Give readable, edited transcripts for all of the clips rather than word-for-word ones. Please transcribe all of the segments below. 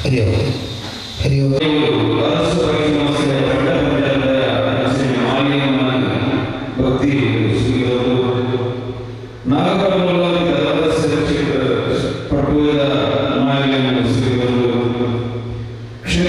ಹರಿ ಓಂ ಹರಿ ಓಂ. ಭಕ್ತಿ ಪಟುವದ ಮಾಲಿನ್ಯ ಕ್ಷೇತ್ರಗಳು ಶ್ರೀ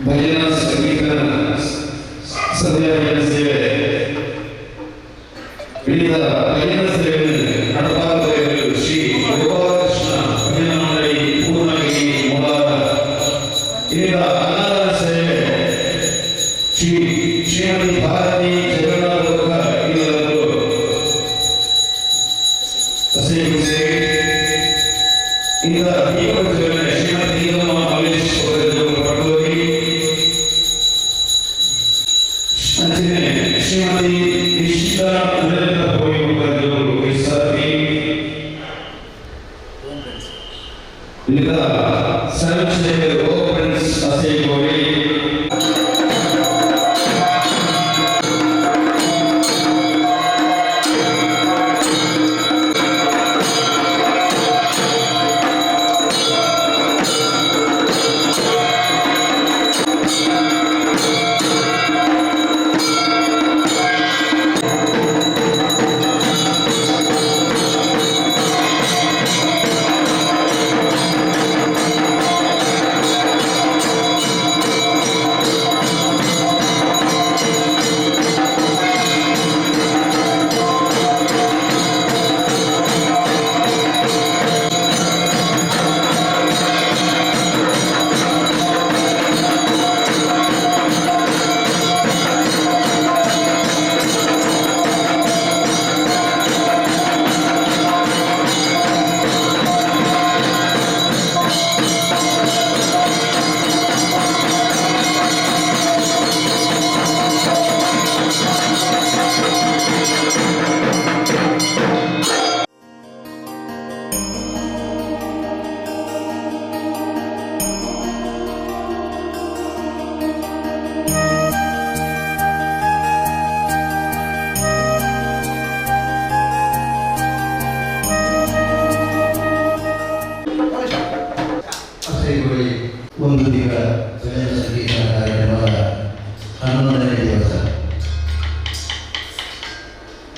ಭಜನಾ ಸಂಗೀತ ಸಭೆಯ ಸೇವೆ ವಿವಿಧ ಭಜನಾ ಸೇವೆಗಳನ್ನು ನಡೆಸಲಾಗುತ್ತಿರುವ ಶ್ರೀ ಗೋಪಾಲಕೃಷ್ಣ ಭಜನಾ ಮಂಡಳಿ ಪೂರ್ಣಗಿರಿ ಮೂಲಾರ ಇಲ್ಲಿನ ಅನ್ನದಾನ ಸೇವೆ ಶ್ರೀಮತಿ ಭಾರತಿ ಜಗನ್ನಾಥ ಇವರವರು ಇಂದ ದೀಪೋತ್ಸವವನ್ನು ಶ್ರೀಮತಿ ಮಹೇಶ್ ಶ್ರೀಮತಿ ನಿಶ್ಚಿತಾ ನರೇಂದ್ರ ಭೋಯಿಮುಖರ್ಜಿಯವರು ಎಸ್ಆರ್ಪಿ ಈಗ ಸರ್ವಶ್ರೇಷ್ಠ ಓಪನ್ಸ್ ಅಸೇಗೋರಿ ಒಂದು ದಿನ ಭಜನಾ ಸಂಗೀತ ಕಾರ್ಯಕ್ರಮದ 11ನೇ ದಿವಸ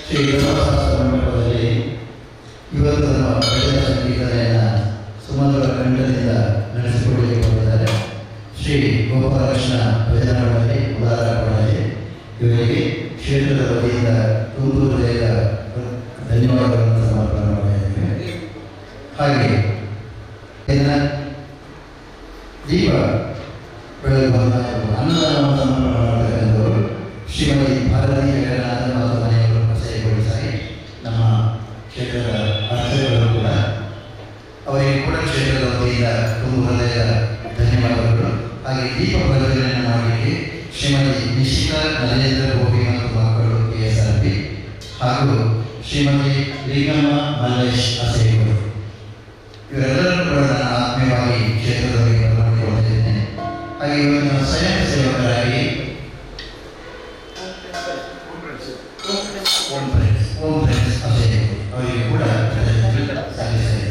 ಶ್ರೀ ಗಣಪತಿ ಮಂಟಪದಲ್ಲಿ ಇವತ್ತು ನಮ್ಮ ಭಜನಾ ಸಂಗೀತನೆಯನ್ನು ಸುಮಧುರ ಕಂಠದಿಂದ ನಡೆಸಿಕೊಳ್ಳಲಿಕ್ಕೆ ಬಂದಿದ್ದಾರೆ ಶ್ರೀ ಗೋಪಾಲಕೃಷ್ಣ ಭಜನಾ ಮಂಡಳಿ ಉದಾರ ಕೊಡಲಿ. ಇವರಿಗೆ ಕ್ಷೇತ್ರದ ವತಿಯಿಂದ ತುಂಬು ಹೃದಯದ ಧನ್ಯವಾದಗಳನ್ನು ಸಮರ್ಪಣೆ ಮಾಡಿದ್ದೇವೆ. ಹಾಗೆ ದೀಪ ಬೆಳಗುವ ಅನ್ನದಾನವನ್ನು ಸಮರ್ಪಣೆ ಮಾಡತಕ್ಕಂಥವರು ಶ್ರೀಮತಿ ಭಾರತಿ ಜಗನ್ನಾಥ ಮತ್ತು ಮನೆಯವರು ಪ್ರಸೇಗೊಳಿಸಿ ನಮ್ಮ ಕ್ಷೇತ್ರದ ಅರ್ಚಕರು ಕೂಡ ಅವರಿಗೆ ಕೂಡ ಕ್ಷೇತ್ರದ ವತಿಯಿಂದ ತುಂಬ ಹೃದಯದ ಧನ್ಯವಾದಗಳು. ಹಾಗೆ ದೀಪ ಪ್ರಜ್ವಲನೆ ಮಾಡಲಿಕ್ಕೆ ಶ್ರೀಮತಿ ನಿಶ್ಚಿತಾ ನರೇಂದ್ರ ಗೋಪಿ ಮತ್ತು ಮಕ್ಕಳು KSRP ಹಾಗೂ ಶ್ರೀಮತಿ ಲಿಂಗಮ್ಮ ಮಲ್ಲೇಶ್ ಅಸೇಗರು ಇವರೆಲ್ಲರೂ ಕೂಡ ನನ್ನ ಆತ್ಮೀಯವಾಗಿ ಕ್ಷೇತ್ರದಲ್ಲಿ ಬರಮಾಡಿಕೊಂಡಿದ್ದೇನೆ. ಹಾಗೆ ಇವತ್ತು ಸ್ವಯಂ ಸೇವಕರಾಗಿ ಓಂ ಫ್ರೆಂಡ್ಸ್ ಅಸೇಗರು ಅವರಿಗೆ ಕೂಡ ಸಲ್ಲಿಸಿದೆ.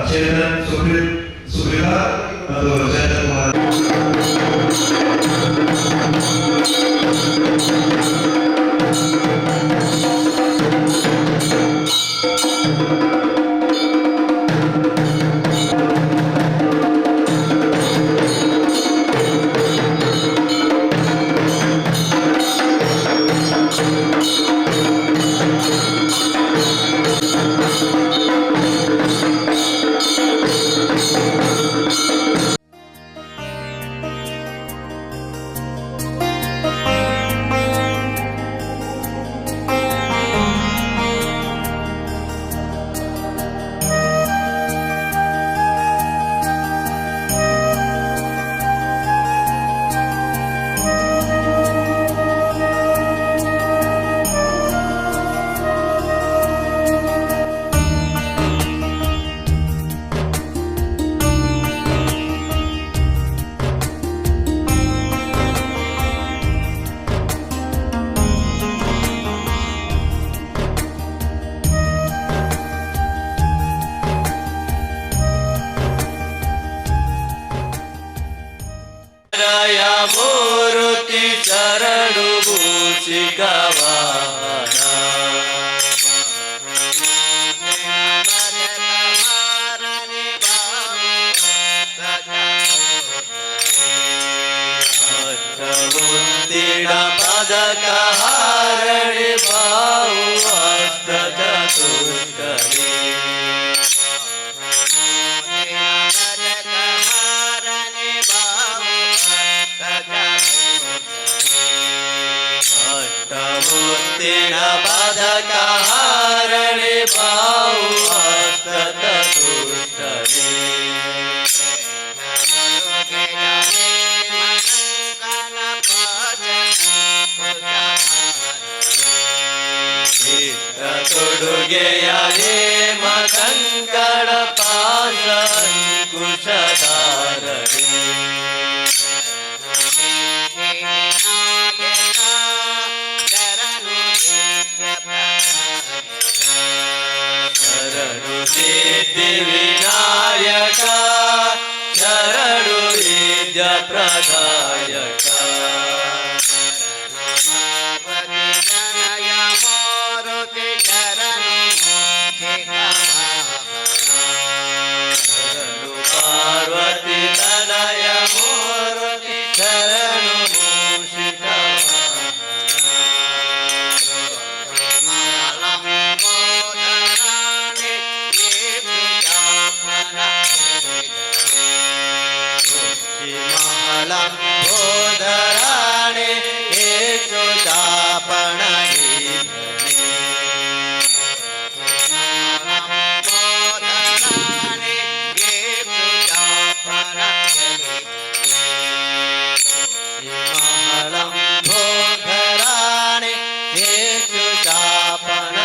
ಚೇತನ್ ಸುಬ್ರಿಲಾ ಮತ್ತು ಜಯಂತ್ ಕುಮಾರ್. ಮೂರುತಿ ಚರಡು ಭೂಷಿಕವಾಹನ ಮುತ್ತಿಡ ಪದಕ ಹಾರಣಿ ಬಾವು ಅಷ್ಟ ಚತುಷ್ಕರಿ ಮುತ್ತಿನ ಪದಕ ಹಾರಣಿ ಬಾವು ಅಷ್ಟ ಚತುಷ್ಕರಿ ತೊಡುಗೆಯ ಮಕಂಕಣ ಪಾಶ ಅಂಕುಶಧಾರಣಿ ಶರಣು ಸಿದ್ಧಿ ವಿನಾಯಕ ಶರಣು ವಿದ್ಯ ಪ್ರದಾಯಕ ಪಾರ್ವತಿ ತನಯ ಮೂರ್ತಿ ಶರಣು ಮೂಷಿಕ ಮಹಲಂ ಬೋಧರಾಣಿ ಏಸು ಚಾಪಣ ಮಹಲಂ ಬೋಧರಾಣಿ ಏಸು ಚಾಪಣ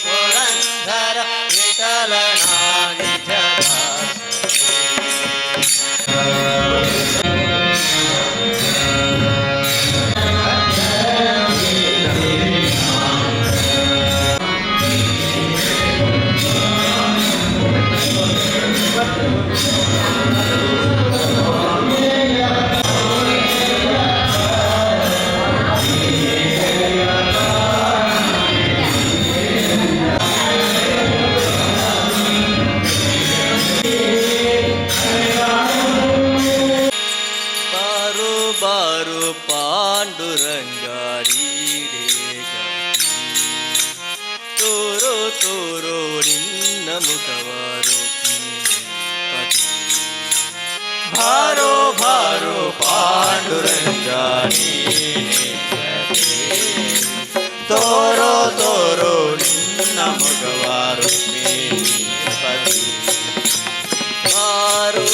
ಪುರಂದರ ವಿಠಲನಾನಿ ಬಾರು ಬಾರು ಪಾಂಡುರಂಗಾರೀಡೆ ತೋರೋ ತೋರೋ ನಿನ್ನ ಮುಖವಾರು ಪತಿ ಭಾರೋ ಭಾರೋ ಪಾಂಡುರಂಗಾರೀಡೆ ತೋರೋ ತೋರೋ ನಿನ್ನ ಮುಖವಾರು ಪತಿ ಭಾರೋ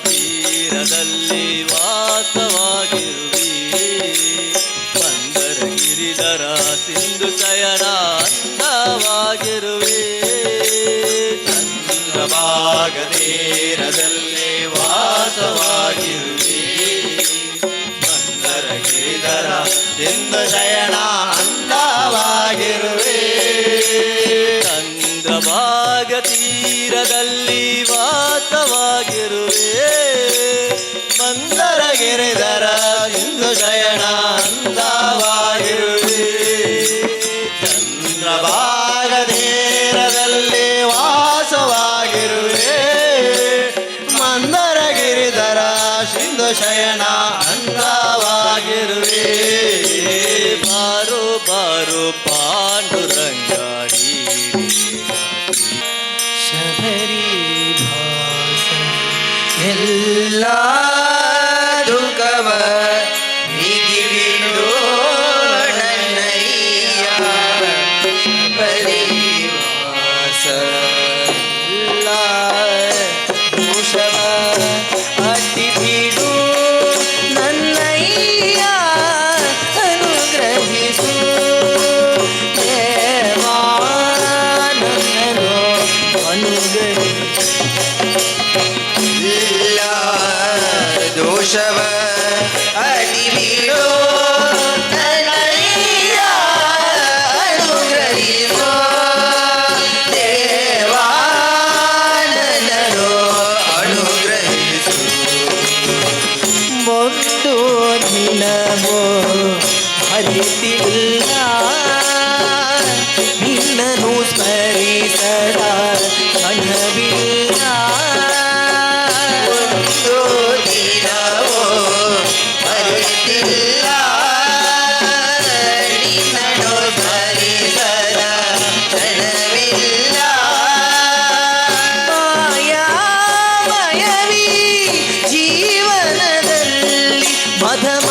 ತೀರದಲ್ಲಿ ವಾಸ ತೀರದಲ್ಲಿ ವಾಸವಾಗಿರುವೆ ಮಂದರ ಗಿರಿಧರ ಸಿಂಧು ಶಯನ ಅಂದವಾಗಿರುವೆ ಚಂದ್ರಭಾಗ ತೀರದಲ್ಲಿ ವಾಸವಾಗಿರುವೆ ಮಂದರ ಗಿರಿಧರ ಸಿಂಧು ಶಯನ ಅಂದವಾಗಿರುವೆ ಚಂದ್ರಭಾಗ ತೀರದಲ್ಲಿ ವಾಸವಾಗಿರುವೆ ಮಂದರ ಗಿರಿಧರ ಸಿಂಧು ಶಯನ ಅಂದವಾಗಿರುವೆ ಬಾರು ಬಾರು ಪಾಂಡುರಂಗಾಡಿ ಶಬರಿ ಭಾಸ ಎಲ್ಲ ದುಃಖವ ನೀಗಿಬಿಡು ನನ್ನಯ್ಯ ಪರಿವಾಸ ಎಲ್ಲ ದೋಷವ ಅಡ್ಡಿ ಬಿಡು ನನ್ನಯ್ಯ ಅನುಗ್ರಹಿಸು ದೇವಾ ನನ್ನನ್ನು ಅನುಗ್ರಹಿಸು ಇಲ್ಲ ದೋಷವ ಅಡಿಬಿಡು ನನ್ನಯ್ಯ ಅನುಗ್ರಹಿಸು ದೇವಾ ನನ್ನನ್ನು ಅನುಗ್ರಹಿಸು ಒಂದು ದಿನವೋ ಅರಿತಿಲ್ಲ ನಿನ್ನನು ಸ್ಮರಿಸದ ಮನವಿಲ್ಲ ಒಂದು ದಿನವೋ ಅರಿತಿಲ್ಲ ನಿನ್ನನ್ನು ಸ್ಮರಿಸದ ಕ್ಷಣವಿಲ್ಲ ಮಾಯಾಮಯವೀ ಜೀವನದಲ್ಲಿ ಮಧಮಾತ್ಸರ್ಯಗಳ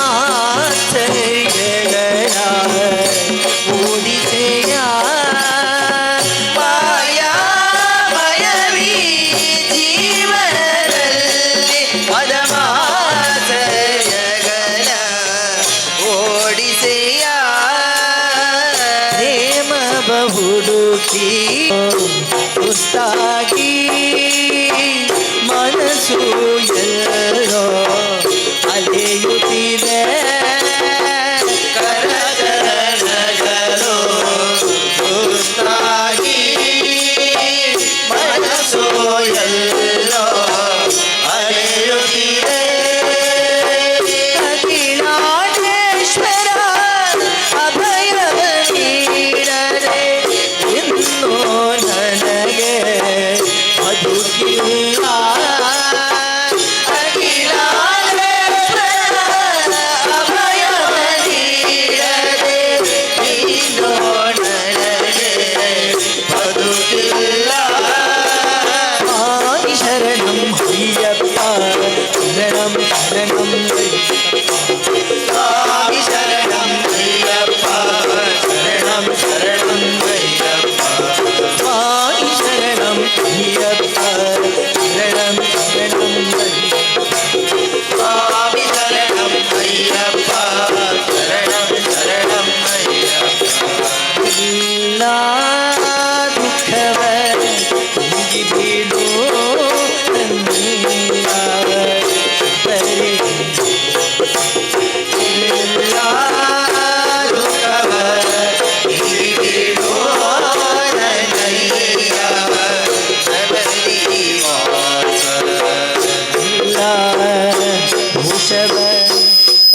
ಓಡಿಸೆಯ ಮಾಯಾಮಯವೀ ಜೀವನದಲ್ಲಿ ಮಧಮಾತ್ಸರ್ಯಗಳ ಓಡಿಸೆಯ ಪ್ರೇಮ ಬಹುಡುಕಿ ಸುಸ್ತಾಗಿ ಮನಸ್ಸು ಎಲ್ಲೋ ಅಲೆಯುತ್ತಿದೆ ಕರಚರಣಗಳು ಸುಸ್ತಾಗಿ ಮನಸ್ಸು ಎಲ್ಲೋ ಅಲೆಯುತ್ತಿದೆ ಅಖಿಲಾಂಡೇಶ್ವರ ಅಭಯವ ನೀಡದೆ ಇನ್ನೂ ನನಗೆ ಬದುಕಿಲ್ಲ ಅಖಿಲಾಂಡೇಶ್ವರ ಅಭಯವ ನೀಡದೆ ನೀನು ನನಗೆ ಬದುಕಿಲ್ಲ ಸ್ವಾಮಿ ಶರಣಂ ಅಯ್ಯಪ್ಪ ಶರಣಂ ಶರಣಂ ಸ್ವಾಮಿ ಶರಣಂ ಅಯ್ಯಪ್ಪ ಶರಣಂ ಶರಣಂ ಅಯ್ಯಪ್ಪ ಸ್ವಾಮಿ ಶರಣಂ ಅಯ್ಯಪ್ಪ ಶರಣಂ ಶರಣಂ ಸ್ವಾಮಿ ಶರಣಂ ಅಯ್ಯಪ್ಪ ಶರಣಂ ಶರಣಂ ಅಯ್ಯಪ್ಪ ಎಲ್ಲ ದುಃಖವ ನೀಗಿಬಿಡು ನನ್ನಯ್ಯ ಶಬರಿ ಎಲ್ಲ ದುಃಖವ ನೀಗಿಬಿಡು ನನ್ನಯ್ಯ ಶಬರಿ ವಾಸ ಎಲ್ಲ ದೋಷವ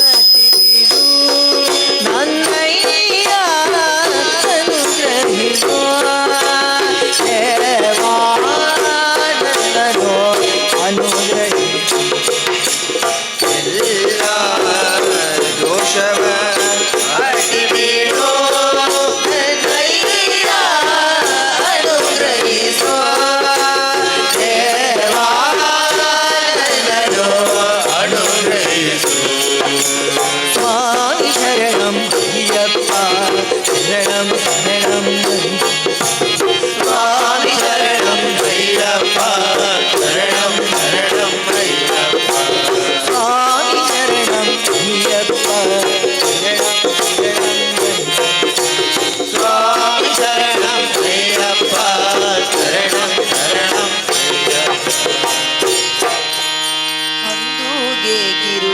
ಅಡ್ಡಿಬಿಡು ನನ್ನಯ್ಯ ಅನುಗ್ರಹಿಸು ದೇವಾ ನನ್ನನ್ನು ಅನುಗ್ರಹಿಸು ಎಲ್ಲ ದೋಷವ ಅಡಿಬಿಡು ನನ್ನಯ್ಯ ಅನುಗ್ರಹಿಸು ದೇವಾ ನನ್ನನ್ನು ಅನುಗ್ರಹಿಸು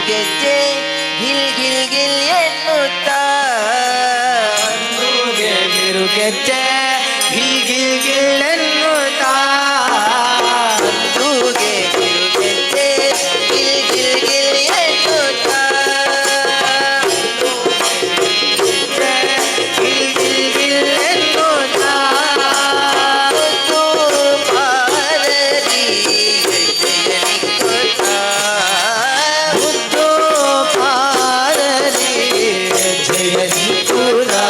ಗೆಜ್ಜೆ ಗಿಲ್ ಗಿಲ್ ಗಿಲ್ ಎನ್ನುತ್ತಾ ಗೆಜ್ಜೆ ಗಿಲ್ ಗಿಲ್ ಗಿಲ್ ಎನ್ನುತ್ತಾ ಗೆಜ್ಜೆ ಗಿಲ್ ಗಿಲ್ ಗಿಲ್ ಎನ್ನುತ್ತಾ ಗಿಲ್ ಗಿಲ್ ಗಿಲ್ ಎನ್ನುತ್ತಾ ಪಾರದಿ ಗೆಜ್ಜೆಯ ನಿಕ್ಕುತ್ತಾ ಮುದ್ದು ಪಾರದಿ ಗೆಜ್ಜೆಯ ನಿಕ್ಕುತ್ತಾ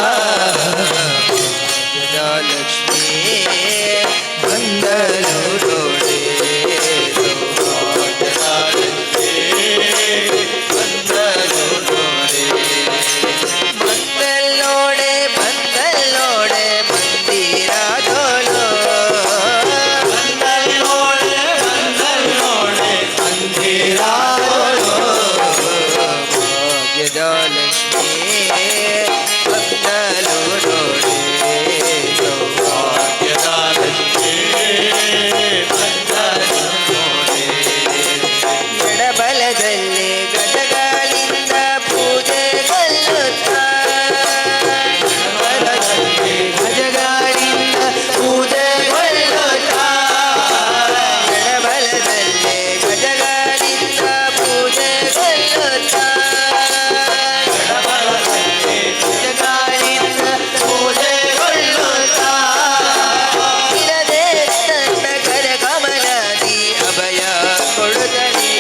ಲಕ್ಷ್ಮೀ ಬಂದಲು ನೋಡೆ ಬಂದಲು ನೋಡೆ ಬಂದಲ್ಲೋಡೆ ಬಂದಲ್ಲೋಡೆ ಮಂದಿರಾದೋಲು ಬಂದಲ್ಲೋಡೆ ಬಂದಲ್ಲೋಡೆ ಮಂದಿರಾದೋಲು ಭಾಗ್ಯದ ಲಕ್ಷ್ಮೀ ಬಂದಲು ನೋಡೆ ಎಡಬಲದಲ್ಲಿ ಗಜಗಳಿಂದ ಪೂಜೆ ಕೊಲ್ಲುತ್ತಾ ಎಡಬಲದಲ್ಲಿ ಗಜಗಳಿಂದ ಪೂಜೆ ಕೊಲ್ಲುತ್ತಾ ಎಡಬಲದಲ್ಲಿ ಗಜಗಳಿಂದ ಪೂಜೆ ಕೊಲ್ಲುತ್ತಾ ಎಡಬಲದಲ್ಲಿ ಗಜಗಳಿಂದ ಪೂಜೆ ಕೊಲ್ಲುತ್ತಾ ಇರದೆ ತನ್ನ ಕರ ಕಮಲದಿ ಅಭಯ ಕೊಡುತ್ತಲೇ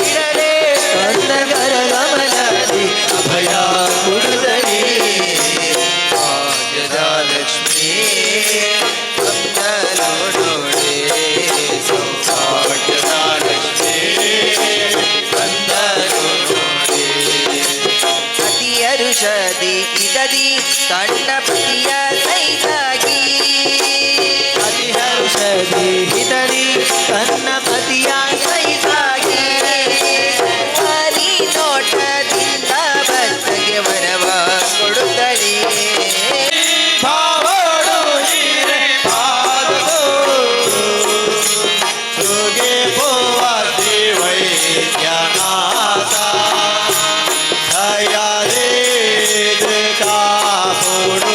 ಇರದೆ ತನ್ನ ಕರ ಕಮಲದಿ ಅಭಯ ಕೊಡುತ್ತಲೇ ಭಾಗ್ಯದ ಲಕ್ಷ್ಮೀ ಬಂದಲು ನೋಡೆ ಸೌಭಾಗ್ಯದ ಲಕ್ಷ್ಮೀ ಬಂದಲು ನೋಡೆ ಅತಿಯರುಷದಿ ಇದದಿ ತನ್ನ ಪತಿಯ ಸೈತಾಗಿ ಹರಿಹರುಷದಿ ಹಿತರಿ ತನ್ನ ಪತಿಯ ಸೈತಾಗಿ ಹರಿ ನೋಟದಿಂದ ಭಕ್ತಗೆ ವರವ ಕೊಡುತ್ತಲೇ ಭಾವಡು ಹೀರೆ ಪಾದೋ ಸುಗೆ ಪೋವತಿ ವೈದ್ಯನಾಥ ದಯಾ रे ಕಾಪುಡು